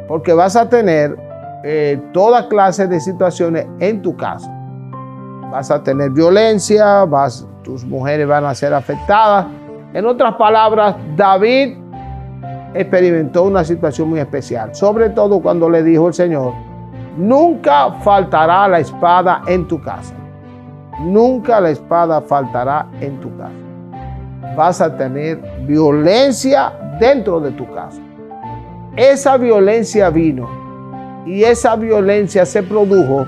porque vas a tener toda clase de situaciones en tu casa. Vas a tener violencia, tus mujeres van a ser afectadas. En otras palabras, David experimentó una situación muy especial, sobre todo cuando le dijo el Señor: nunca faltará la espada en tu casa. Nunca la espada faltará en tu casa. Vas a tener violencia dentro de tu casa. Esa violencia vino, y esa violencia se produjo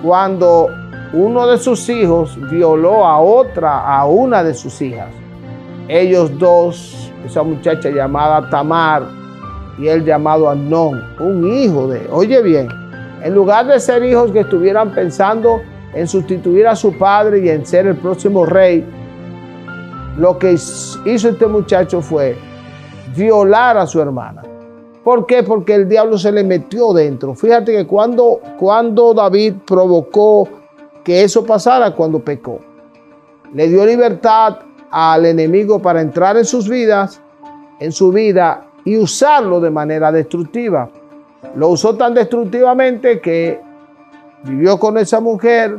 cuando uno de sus hijos violó a una de sus hijas. Ellos dos, esa muchacha llamada Tamar y él llamado Amnón, un hijo de... Oye bien, en lugar de ser hijos que estuvieran pensando en sustituir a su padre y en ser el próximo rey, lo que hizo este muchacho fue violar a su hermana. ¿Por qué? Porque el diablo se le metió dentro. Fíjate que cuando David provocó que eso pasara, cuando pecó, le dio libertad al enemigo para entrar en su vida y usarlo de manera destructiva. Lo usó tan destructivamente que vivió con esa mujer,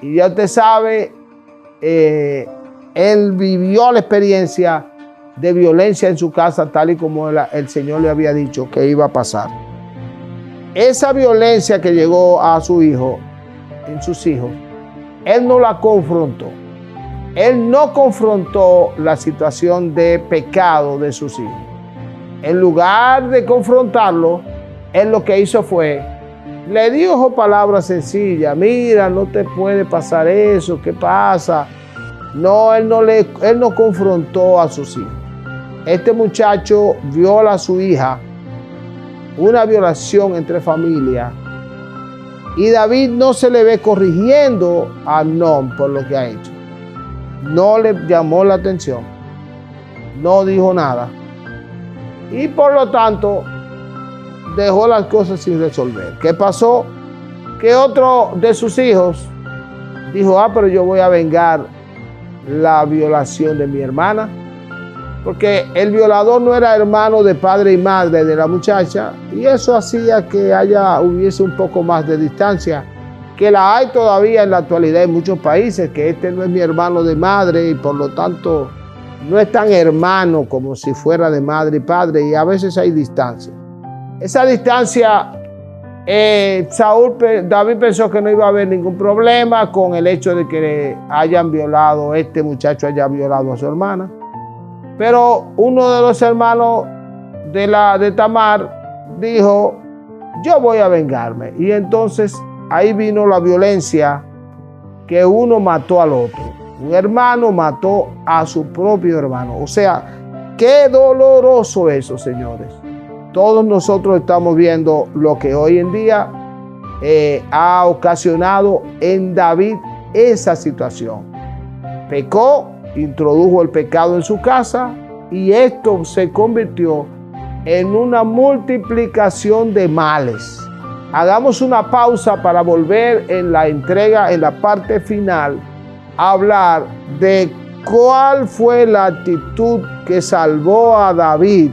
y ya usted sabe, él vivió la experiencia de violencia en su casa, tal y como el Señor le había dicho que iba a pasar. Esa violencia que llegó a su hijo, en sus hijos, él no la confrontó. Él no confrontó la situación de pecado de sus hijos. En lugar de confrontarlo, él lo que hizo fue, le dijo palabras sencillas: mira, no te puede pasar eso, ¿qué pasa? No, él no confrontó a sus hijos. Este muchacho viola a su hija, una violación entre familias, y David no se le ve corrigiendo a Amnón por lo que ha hecho. No le llamó la atención, no dijo nada, y por lo tanto dejó las cosas sin resolver. ¿Qué pasó? Que otro de sus hijos dijo: pero yo voy a vengar la violación de mi hermana, porque el violador no era hermano de padre y madre de la muchacha, y eso hacía que hubiese un poco más de distancia, que la hay todavía en la actualidad en muchos países, que este no es mi hermano de madre y por lo tanto no es tan hermano como si fuera de madre y padre, y a veces hay distancia. Esa distancia David pensó que no iba a haber ningún problema con el hecho de que este muchacho haya violado a su hermana. Pero uno de los hermanos de Tamar dijo, yo voy a vengarme. Y entonces ahí vino la violencia, que uno mató al otro. Un hermano mató a su propio hermano. O sea, qué doloroso eso, señores. Todos nosotros estamos viendo lo que hoy en día ha ocasionado en David esa situación. Pecó, introdujo el pecado en su casa y esto se convirtió en una multiplicación de males. Hagamos una pausa para volver en la parte final, a hablar de cuál fue la actitud que salvó a David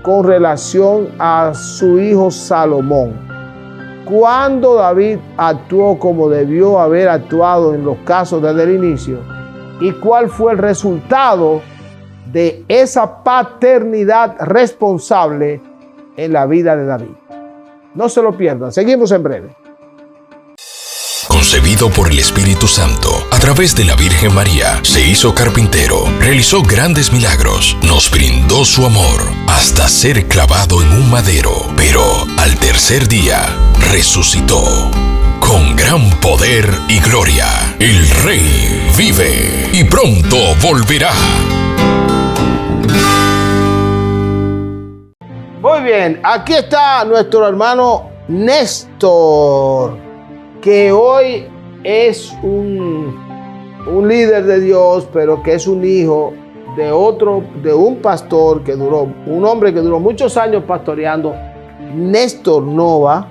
con relación a su hijo Salomón. Cuando David actuó como debió haber actuado en los casos desde el inicio, y cuál fue el resultado de esa paternidad responsable en la vida de David. No se lo pierdan, seguimos en breve. Concebido por el Espíritu Santo, a través de la Virgen María, se hizo carpintero, realizó grandes milagros, nos brindó su amor, hasta ser clavado en un madero, pero al tercer día resucitó. Con gran poder y gloria, el Rey vive y pronto volverá. Muy bien, aquí está nuestro hermano Néstor, que hoy es un líder de Dios, pero que es un hijo de un pastor un hombre que duró muchos años pastoreando, Néstor Nova,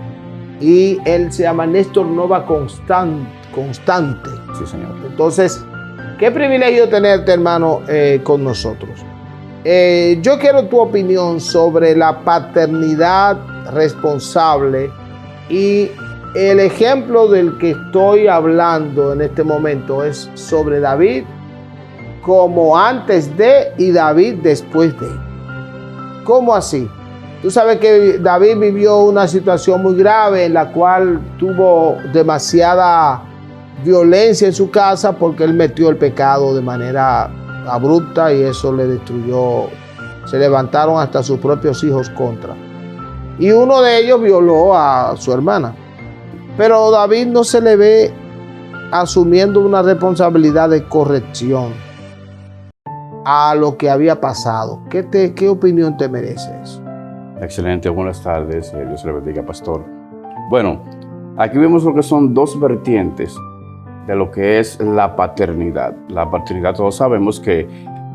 y él se llama Néstor Nova Constante. Sí, señor. Entonces, qué privilegio tenerte, hermano, con nosotros. Yo quiero tu opinión sobre la paternidad responsable y el ejemplo del que estoy hablando en este momento es sobre David como antes de y David después de. ¿Cómo así? Tú sabes que David vivió una situación muy grave en la cual tuvo demasiada violencia en su casa porque él metió el pecado de manera abrupta y eso le destruyó. Se levantaron hasta sus propios hijos contra. Y uno de ellos violó a su hermana. Pero David no se le ve asumiendo una responsabilidad de corrección a lo que había pasado. ¿Qué opinión te merece eso? Excelente, buenas tardes. Dios le bendiga, pastor. Bueno, aquí vemos lo que son dos vertientes de lo que es la paternidad. La paternidad, todos sabemos que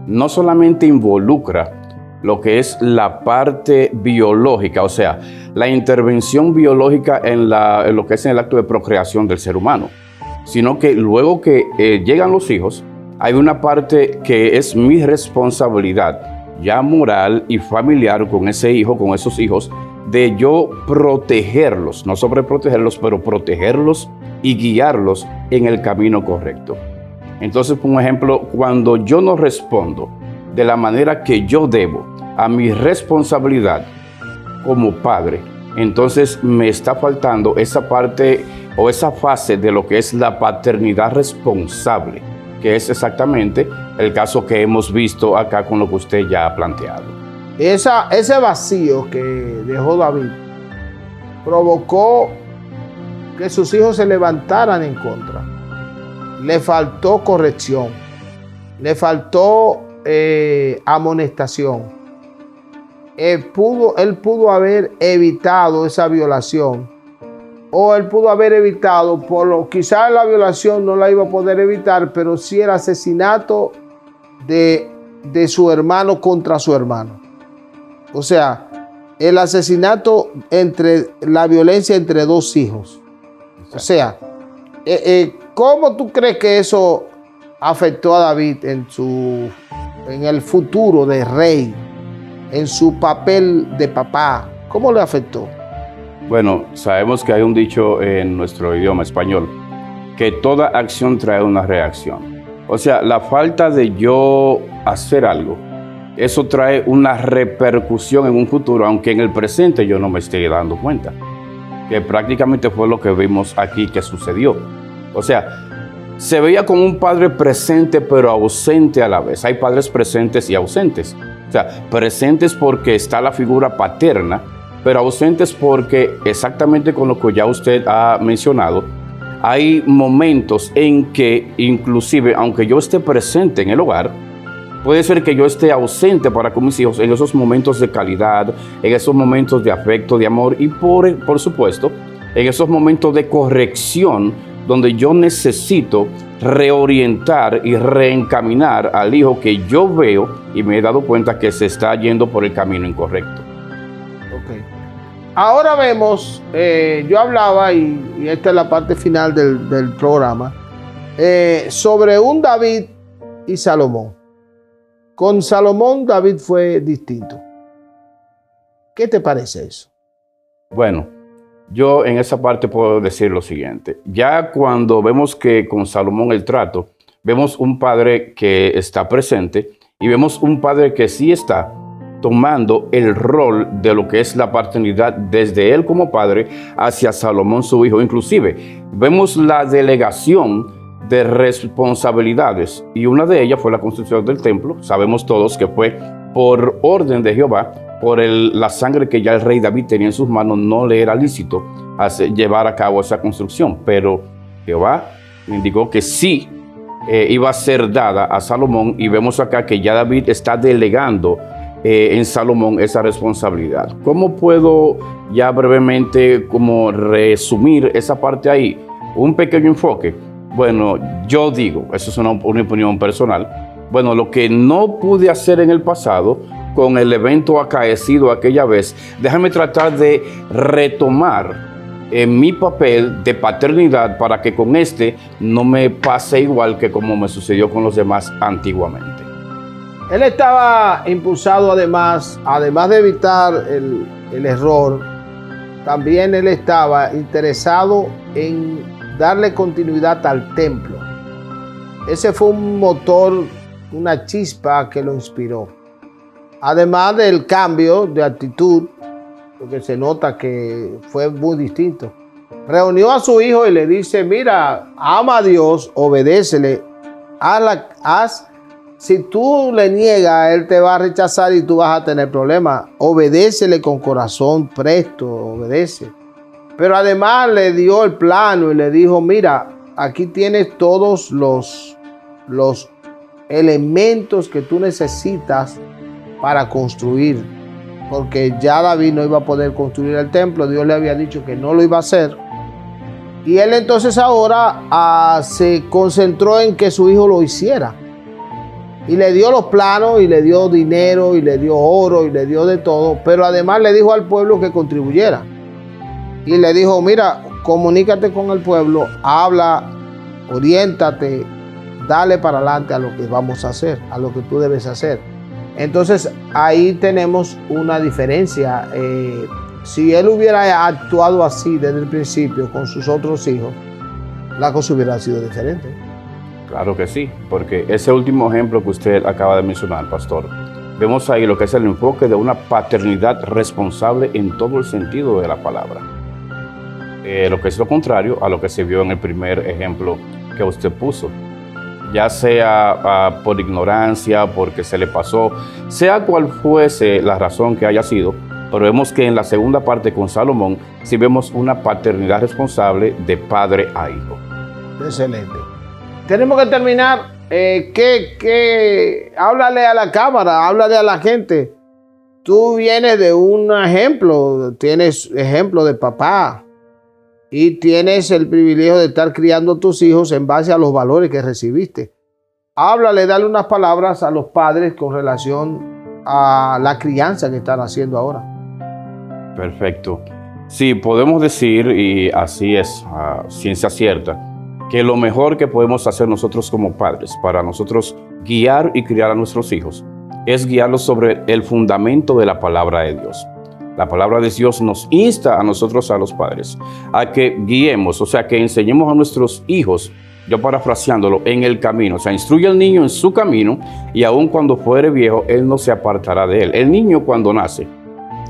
no solamente involucra lo que es la parte biológica, o sea, la intervención biológica en lo que es en el acto de procreación del ser humano, sino que luego que llegan los hijos, hay una parte que es mi responsabilidad, ya moral y familiar con ese hijo, con esos hijos, de yo protegerlos, no sobreprotegerlos, pero protegerlos y guiarlos en el camino correcto. Entonces, por ejemplo, cuando yo no respondo de la manera que yo debo a mi responsabilidad como padre, entonces me está faltando esa parte o esa fase de lo que es la paternidad responsable, que es exactamente el caso que hemos visto acá con lo que usted ya ha planteado. Ese vacío que dejó David provocó que sus hijos se levantaran en contra. Le faltó corrección, le faltó amonestación. Él pudo haber evitado esa violación, o él pudo haber evitado, quizás la violación no la iba a poder evitar, pero sí el asesinato de su hermano contra su hermano. O sea, el asesinato la violencia entre dos hijos. O sea, ¿cómo tú crees que eso afectó a David en el futuro de rey, en su papel de papá? ¿Cómo le afectó? Bueno, sabemos que hay un dicho en nuestro idioma español, que toda acción trae una reacción. O sea, la falta de yo hacer algo, eso trae una repercusión en un futuro, aunque en el presente yo no me esté dando cuenta. que prácticamente fue lo que vimos aquí que sucedió. O sea, se veía como un padre presente pero ausente a la vez. Hay padres presentes y ausentes. O sea, presentes porque está la figura paterna, pero ausentes porque exactamente con lo que ya usted ha mencionado, hay momentos en que inclusive, aunque yo esté presente en el hogar, puede ser que yo esté ausente para con mis hijos en esos momentos de calidad, en esos momentos de afecto, de amor y por supuesto, en esos momentos de corrección donde yo necesito reorientar y reencaminar al hijo que yo veo y me he dado cuenta que se está yendo por el camino incorrecto. Ok. Ahora vemos, yo hablaba, y esta es la parte final del programa, sobre un David y Salomón. Con Salomón, David fue distinto. ¿Qué te parece eso? Bueno, yo en esa parte puedo decir lo siguiente. Ya cuando vemos que con Salomón el trato, vemos un padre que está presente y vemos un padre que sí está tomando el rol de lo que es la paternidad desde él como padre hacia Salomón su hijo. Inclusive vemos la delegación de responsabilidades y una de ellas fue la construcción del templo. Sabemos todos que fue por orden de Jehová, por la sangre que ya el rey David tenía en sus manos, no le era lícito llevar a cabo esa construcción, pero Jehová indicó que sí iba a ser dada a Salomón, y vemos acá que ya David está delegando en Salomón esa responsabilidad. ¿Cómo puedo ya brevemente como resumir esa parte ahí? Un pequeño enfoque. Bueno, yo digo, eso es una opinión personal, bueno, lo que no pude hacer en el pasado con el evento acaecido aquella vez, déjame tratar de retomar mi papel de paternidad para que con este no me pase igual que como me sucedió con los demás antiguamente. Él estaba impulsado además de evitar el error, también él estaba interesado en darle continuidad al templo. Ese fue un motor, una chispa que lo inspiró. Además del cambio de actitud, porque se nota que fue muy distinto. Reunió a su hijo y le dice, mira, ama a Dios, obedécele, si tú le niegas, él te va a rechazar y tú vas a tener problemas. Obedécele con corazón presto, obedece. Pero además le dio el plano y le dijo, mira, aquí tienes todos los elementos que tú necesitas para construir. Porque ya David no iba a poder construir el templo. Dios le había dicho que no lo iba a hacer. Y él entonces ahora se concentró en que su hijo lo hiciera. Y le dio los planos, y le dio dinero, y le dio oro, y le dio de todo. Pero además le dijo al pueblo que contribuyera. Y le dijo, mira, comunícate con el pueblo, habla, oriéntate, dale para adelante a lo que vamos a hacer, a lo que tú debes hacer. Entonces ahí tenemos una diferencia. Si él hubiera actuado así desde el principio con sus otros hijos, la cosa hubiera sido diferente. Claro que sí, porque ese último ejemplo que usted acaba de mencionar, pastor, vemos ahí lo que es el enfoque de una paternidad responsable en todo el sentido de la palabra. Lo que es lo contrario a lo que se vio en el primer ejemplo que usted puso. Ya sea por ignorancia, porque se le pasó, sea cual fuese la razón que haya sido, pero vemos que en la segunda parte con Salomón sí vemos una paternidad responsable de padre a hijo. Excelente. Tenemos que terminar. Háblale a la cámara, háblale a la gente. Tú vienes de un ejemplo, tienes ejemplo de papá y tienes el privilegio de estar criando a tus hijos en base a los valores que recibiste. Háblale, dale unas palabras a los padres con relación a la crianza que están haciendo ahora. Perfecto. Sí, podemos decir, y así es, ciencia cierta, que lo mejor que podemos hacer nosotros como padres para nosotros guiar y criar a nuestros hijos es guiarlos sobre el fundamento de la palabra de Dios. La palabra de Dios nos insta a nosotros, a los padres, a que guiemos, o sea, que enseñemos a nuestros hijos, yo parafraseándolo, en el camino. O sea, instruye al niño en su camino y aun cuando fuere viejo, él no se apartará de él. El niño cuando nace,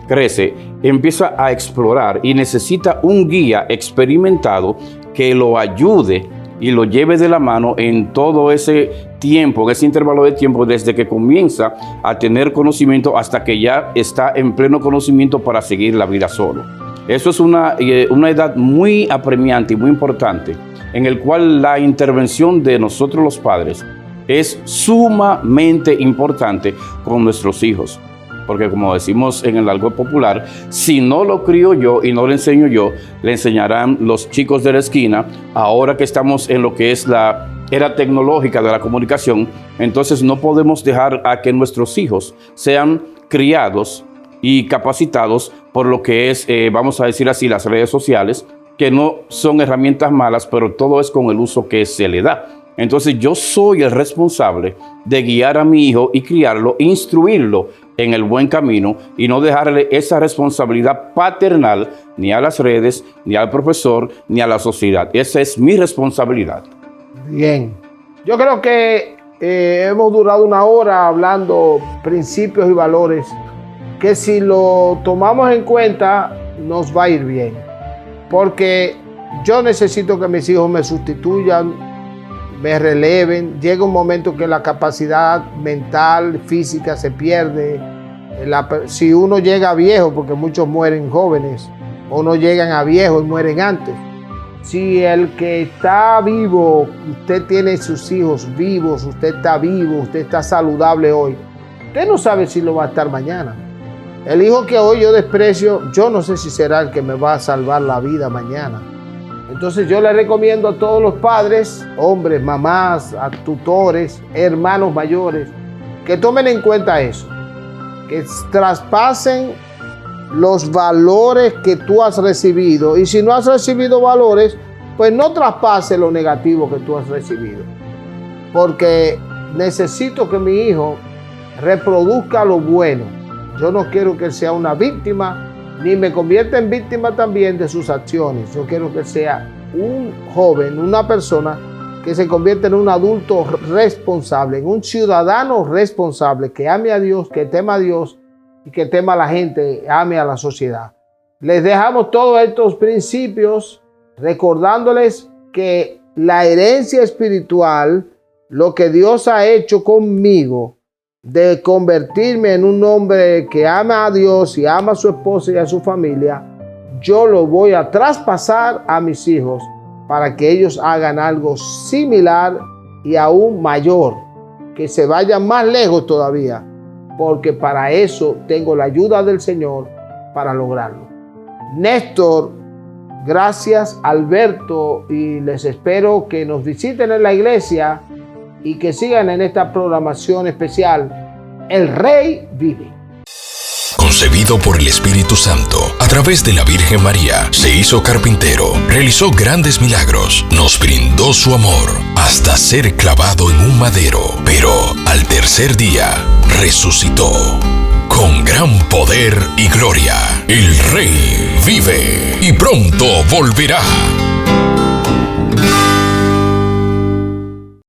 crece, empieza a explorar y necesita un guía experimentado que lo ayude y lo lleve de la mano en todo ese tiempo, en ese intervalo de tiempo, desde que comienza a tener conocimiento hasta que ya está en pleno conocimiento para seguir la vida solo. Eso es una edad muy apremiante y muy importante, en el cual la intervención de nosotros los padres es sumamente importante con nuestros hijos. Porque como decimos en el argot popular, si no lo crío yo y no lo enseño yo, le enseñarán los chicos de la esquina. Ahora que estamos en lo que es la era tecnológica de la comunicación, entonces no podemos dejar a que nuestros hijos sean criados y capacitados por lo que es, vamos a decir así, las redes sociales, que no son herramientas malas, pero todo es con el uso que se le da. Entonces yo soy el responsable de guiar a mi hijo y criarlo, instruirlo en el buen camino y no dejarle esa responsabilidad paternal ni a las redes, ni al profesor, ni a la sociedad. Esa es mi responsabilidad. Bien. Yo creo que hemos durado 1 hora hablando principios y valores que si lo tomamos en cuenta nos va a ir bien. Porque yo necesito que mis hijos me sustituyan, me releven. Llega un momento que la capacidad mental, física se pierde. Si uno llega viejo, porque muchos mueren jóvenes, o no llegan a viejo y mueren antes. Si el que está vivo, usted tiene sus hijos vivos, usted está vivo, usted está saludable hoy, usted no sabe si lo va a estar mañana. El hijo que hoy yo desprecio, yo no sé si será el que me va a salvar la vida mañana. Entonces yo le recomiendo a todos los padres, hombres, mamás, a tutores, hermanos mayores, que tomen en cuenta eso, que traspasen los valores que tú has recibido, y si no has recibido valores, pues no traspase lo negativo que tú has recibido, porque necesito que mi hijo reproduzca lo bueno. Yo no quiero que él sea una víctima, ni me convierta en víctima también de sus acciones. Yo quiero que él sea un joven, una persona que se convierta en un adulto responsable, en un ciudadano responsable, que ame a Dios, que tema a Dios y que tema a la gente, ame a la sociedad. Les dejamos todos estos principios recordándoles que la herencia espiritual, lo que Dios ha hecho conmigo, de convertirme en un hombre que ama a Dios y ama a su esposa y a su familia, yo lo voy a traspasar a mis hijos para que ellos hagan algo similar y aún mayor, que se vayan más lejos todavía, porque para eso tengo la ayuda del Señor para lograrlo. Néstor, gracias. Alberto, y les espero que nos visiten en la iglesia y que sigan en esta programación especial. El Rey vive. Concebido por el Espíritu Santo, a través de la Virgen María, se hizo carpintero, realizó grandes milagros, nos brindó su amor, hasta ser clavado en un madero, pero al tercer día resucitó. Con gran poder y gloria, el Rey vive y pronto volverá.